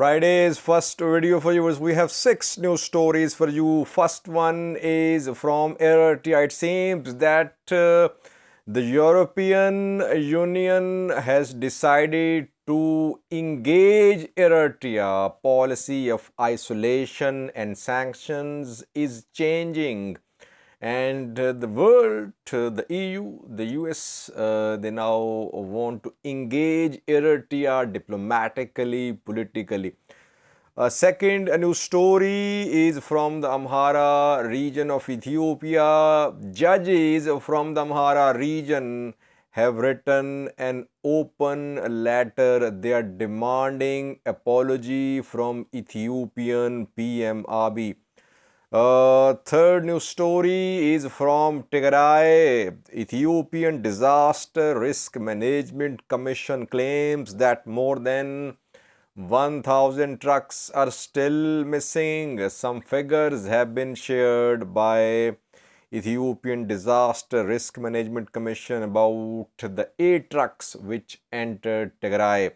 Friday's first video for you is we have 6 news stories for you. First one is from Eritrea. It seems that the European Union has decided to engage Eritrea. Policy of isolation and sanctions is changing. And the world, the EU, the US, they now want to engage Eritrea diplomatically, politically. Second, a new story is from the Amhara region of Ethiopia. Judges from the Amhara region have written an open letter. They are demanding apology from Ethiopian PM Abiy. Third news story is from Tigray. Ethiopian Disaster Risk Management Commission claims that more than 1,000 trucks are still missing. Some figures have been shared by Ethiopian Disaster Risk Management Commission about the 8 trucks which entered Tigray.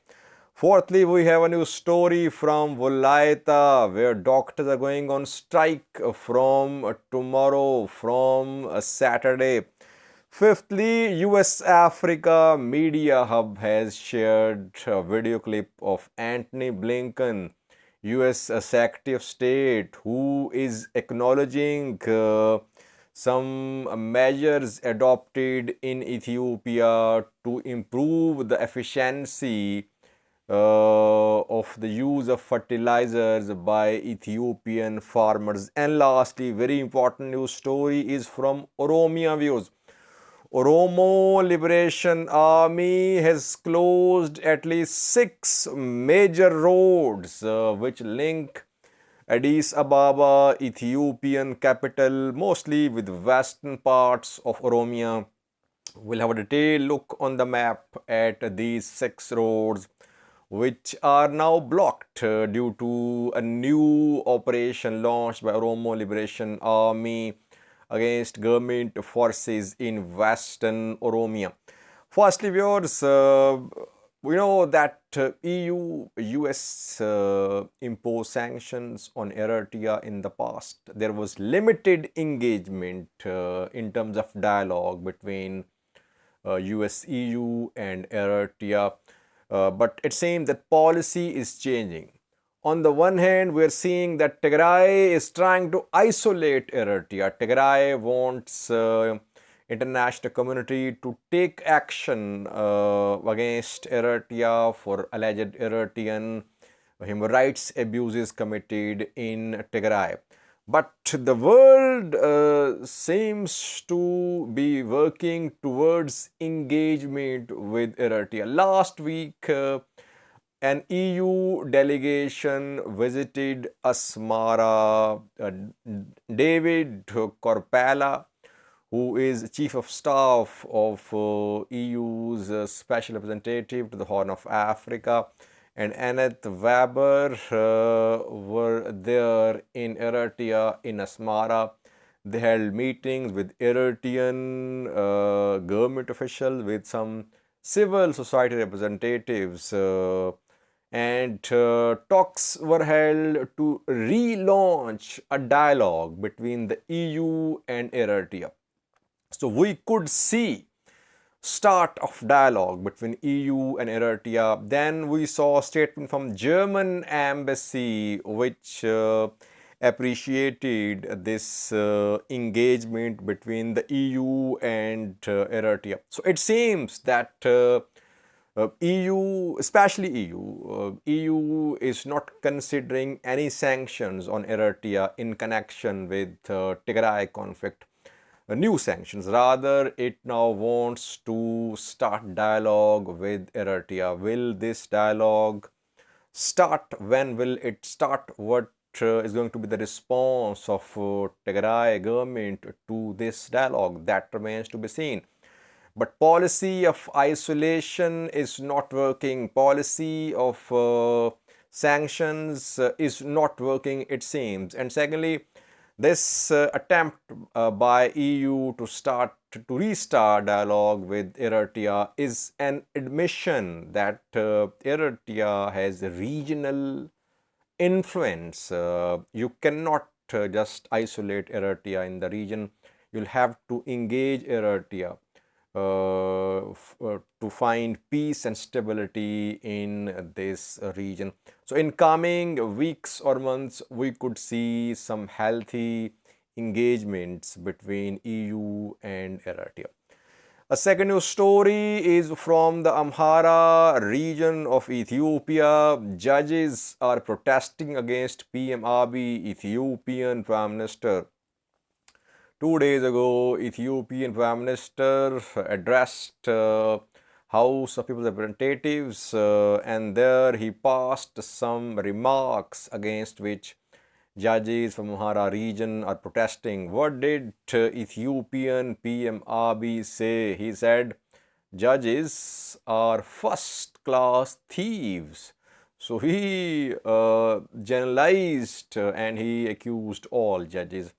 Fourthly, we have a new story from Wolaita, where doctors are going on strike from tomorrow, from Saturday. Fifthly, US Africa Media Hub has shared a video clip of Antony Blinken, US Secretary of State, who is acknowledging some measures adopted in Ethiopia to improve the efficiency of the use of fertilizers by Ethiopian farmers. And lastly, very important news story is from Oromia views. Oromo Liberation Army has closed at least 6 major roads which link Addis Ababa, Ethiopian capital, mostly with western parts of Oromia. We'll have a detailed look on the map at these 6 roads which are now blocked due to a new operation launched by Oromo Liberation Army against government forces in Western Oromia. Firstly, viewers, we know that EU, US imposed sanctions on Eritrea in the past. There was limited engagement in terms of dialogue between US, EU and Eritrea. But it seems that policy is changing. On the one hand, we are seeing that Tigray is trying to isolate Eritrea. Tigray wants international community to take action against Eritrea for alleged Eritrean human rights abuses committed in Tigray. But the world seems to be working towards engagement with Eritrea. Last week, an EU delegation visited Asmara. David Corpella, who is Chief of Staff of EU's Special Representative to the Horn of Africa, and Annette Weber were there in Eritrea, in Asmara. They held meetings with Eritrean government officials, with some civil society representatives, and talks were held to relaunch a dialogue between the EU and Eritrea. So we could see start of dialogue between EU and Eritrea. Then we saw a statement from German embassy which appreciated this engagement between the EU and Eritrea. So it seems that EU, especially EU is not considering any sanctions on Eritrea in connection with Tigray conflict. New sanctions. Rather, it now wants to start dialogue with Eritrea. Will this dialogue start? When will it start? What is going to be the response of Tigray government to this dialogue? That remains to be seen. But policy of isolation is not working. Policy of sanctions is not working, it seems. And secondly, this attempt by EU to restart dialogue with Eritrea is an admission that Eritrea has regional influence. You cannot just isolate Eritrea in the region. You'll have to engage Eritrea to find peace and stability in this region. So in coming weeks or months, we could see some healthy engagements between EU and Eritrea. A second news story is from the Amhara region of Ethiopia. Judges are protesting against PM Abiy, Ethiopian Prime Minister. 2 days ago, Ethiopian Prime Minister addressed House of People's Representatives, and there he passed some remarks against which judges from Amhara region are protesting. What did Ethiopian PM Abiy say? He said, judges are first-class thieves. So he generalized and he accused all judges.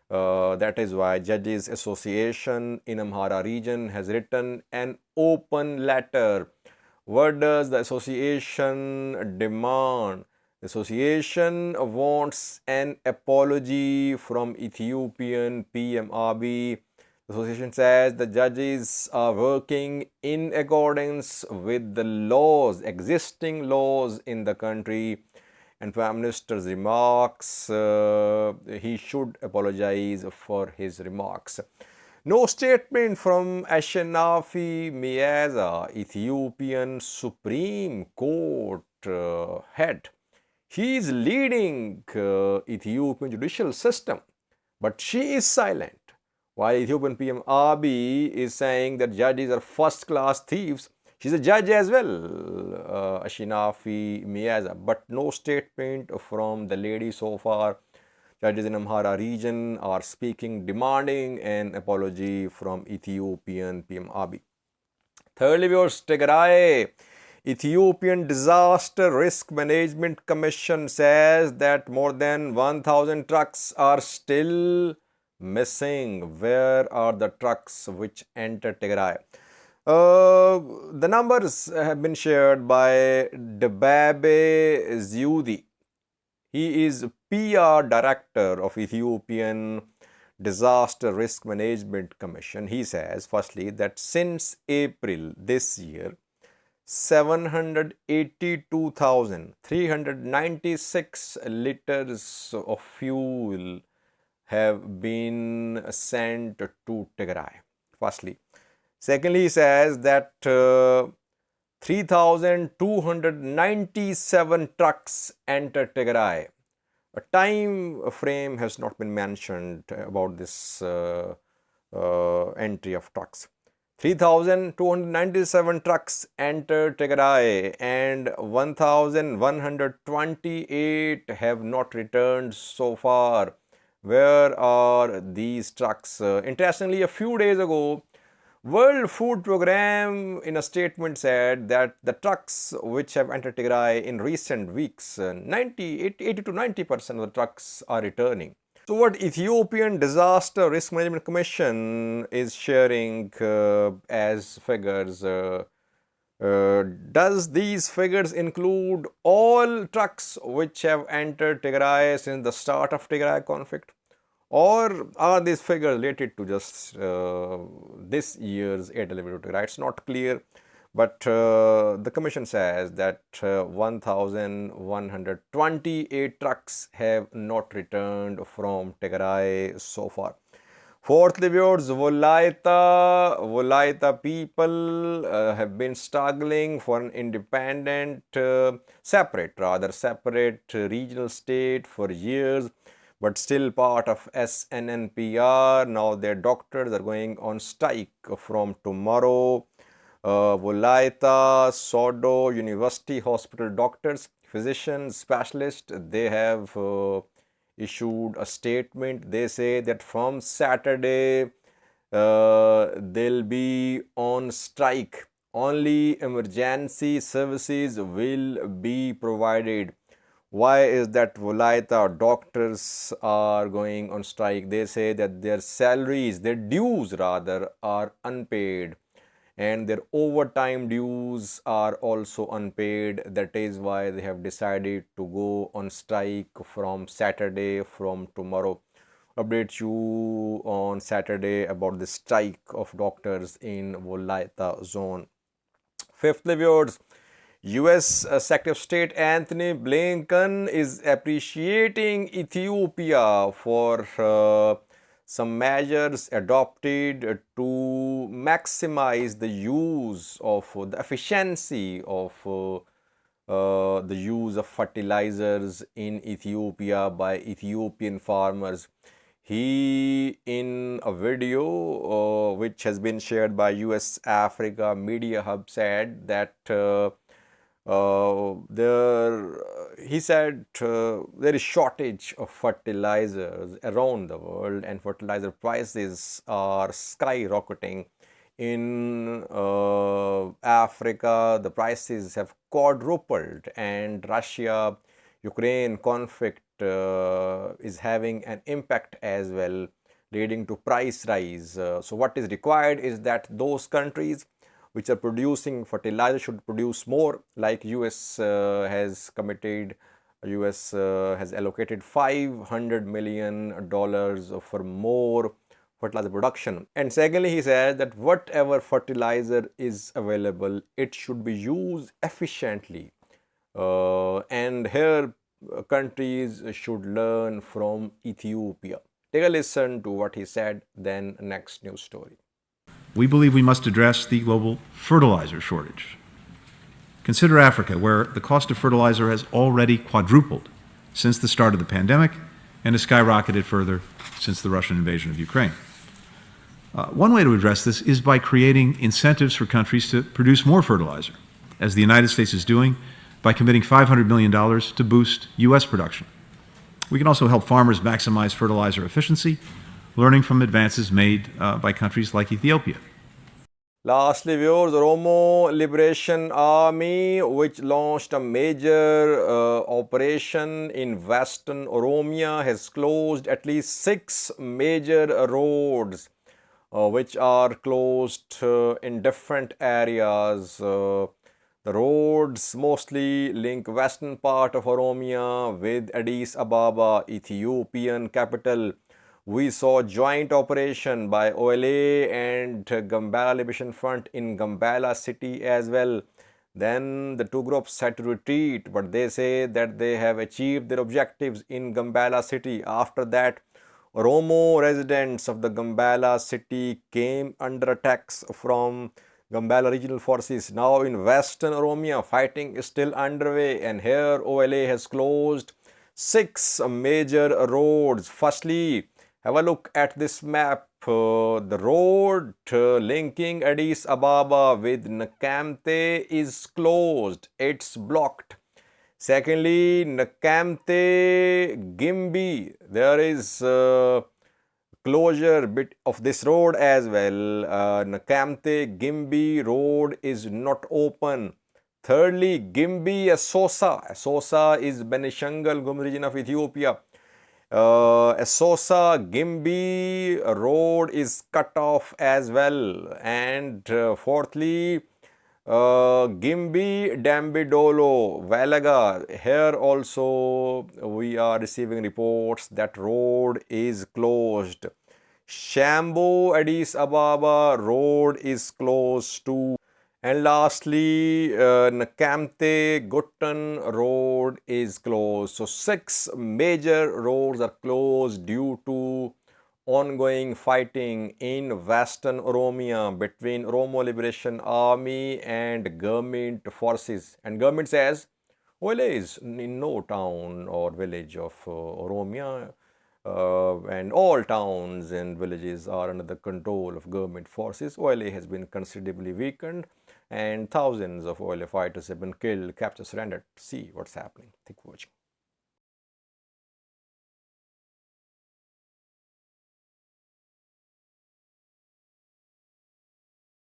That is why Judges Association in Amhara region has written an open letter. What does the association demand? The association wants an apology from Ethiopian PM Abiy. The association says the judges are working in accordance with the laws, existing laws in the country. And Prime Minister's remarks, he should apologize for his remarks. No statement from Ashkenazi Miaza, Ethiopian Supreme Court head. He is leading Ethiopian judicial system, but she is silent. While Ethiopian PM Abiy is saying that judges are first-class thieves, she's a judge as well, Ashkenazi Miaza, but no statement from the lady so far. Judges in Amhara region are speaking, demanding an apology from Ethiopian PM Abiy. Thirdly, viewers, Tigray. Ethiopian Disaster Risk Management Commission says that more than 1,000 trucks are still missing. Where are the trucks which enter Tigray? The numbers have been shared by Debabe Ziudi. He is PR Director of Ethiopian Disaster Risk Management Commission. He says, firstly, that since April this year, 782,396 liters of fuel have been sent to Tigray. Firstly. Secondly, he says that 3,297 trucks enter Tigray. A time frame has not been mentioned about this entry of trucks. 3,297 trucks entered Tigray and 1,128 have not returned so far. Where are these trucks? Interestingly, a few days ago, World Food Program in a statement said that the trucks which have entered Tigray in recent weeks, 80 to 90% of the trucks are returning. So what Ethiopian Disaster Risk Management Commission is sharing as figures, does these figures include all trucks which have entered Tigray since the start of Tigray conflict? Or are these figures related to just this year's air delivery to Tigray? It's not clear. But the commission says that 1,128 trucks have not returned from Tigray so far. Fourthly, viewers, Wolaita people have been struggling for an independent, separate regional state for years, but still part of SNNPR. Now their doctors are going on strike from tomorrow. Wolaita, Sodo, University Hospital doctors, physicians, specialists, they have issued a statement. They say that from Saturday, they'll be on strike. Only emergency services will be provided. Why is that Wolaita doctors are going on strike? They say that their salaries, their dues rather, are unpaid. and their overtime dues are also unpaid. That is why they have decided to go on strike from Saturday, from tomorrow. Update you on Saturday about the strike of doctors in Wolaita zone. Fifthly, viewers, US Secretary of State Anthony Blinken is appreciating Ethiopia for some measures adopted to maximize the use of the efficiency of the use of fertilizers in Ethiopia by Ethiopian farmers. He, in a video which has been shared by US Africa Media Hub, said that he said there is shortage of fertilizers around the world, and fertilizer prices are skyrocketing. In Africa, the prices have quadrupled, and Russia Ukraine conflict is having an impact as well, leading to price rise. So what is required is that those countries which are producing fertilizer should produce more, like US has committed. US has allocated $500 million for more fertilizer production. And secondly, he said that whatever fertilizer is available, it should be used efficiently. And here countries should learn from Ethiopia. Take a listen to what he said, then next news story. We believe we must address the global fertilizer shortage. Consider Africa, where the cost of fertilizer has already quadrupled since the start of the pandemic and has skyrocketed further since the Russian invasion of Ukraine. One way to address this is by creating incentives for countries to produce more fertilizer, as the United States is doing by committing $500 million to boost U.S. production. We can also help farmers maximize fertilizer efficiency, learning from advances made by countries like Ethiopia. Lastly, viewers, Oromo Liberation Army, which launched a major operation in Western Oromia, has closed at least 6 major roads which are closed in different areas. The roads mostly link western part of Oromia with Addis Ababa, Ethiopian capital. We saw joint operation by OLA and Gambela Liberation Front in Gambela city as well. Then the two groups had to retreat, but they say that they have achieved their objectives in Gambela city. After that, Oromo residents of the Gambela city came under attacks from Gambela regional forces. Now in Western Oromia, fighting is still underway, and here OLA has closed 6 major roads. Firstly, have a look at this map. The road linking Addis Ababa with Nakamte is closed. It's blocked. Secondly, Nakamte Gimbi, there is closure bit of this road as well. Nakamte Gimbi road is not open. Thirdly, Gimbi Asosa. Asosa is Benishangal Gum region of Ethiopia. Asosa Gimbi road is cut off as well. And fourthly, Gimbi Dambidolo Valaga, here also we are receiving reports that road is closed. Shambo Addis Ababa road is closed too. And lastly, Nakamte Guttan road is closed. So 6 major roads are closed due to ongoing fighting in Western Oromia between Oromo Liberation Army and government forces. And government says OLA is in no town or village of Oromia, and all towns and villages are under the control of government forces. OLA has been considerably weakened, and thousands of OLA fighters have been killed, captured, surrendered. See what's happening. Thank you for watching.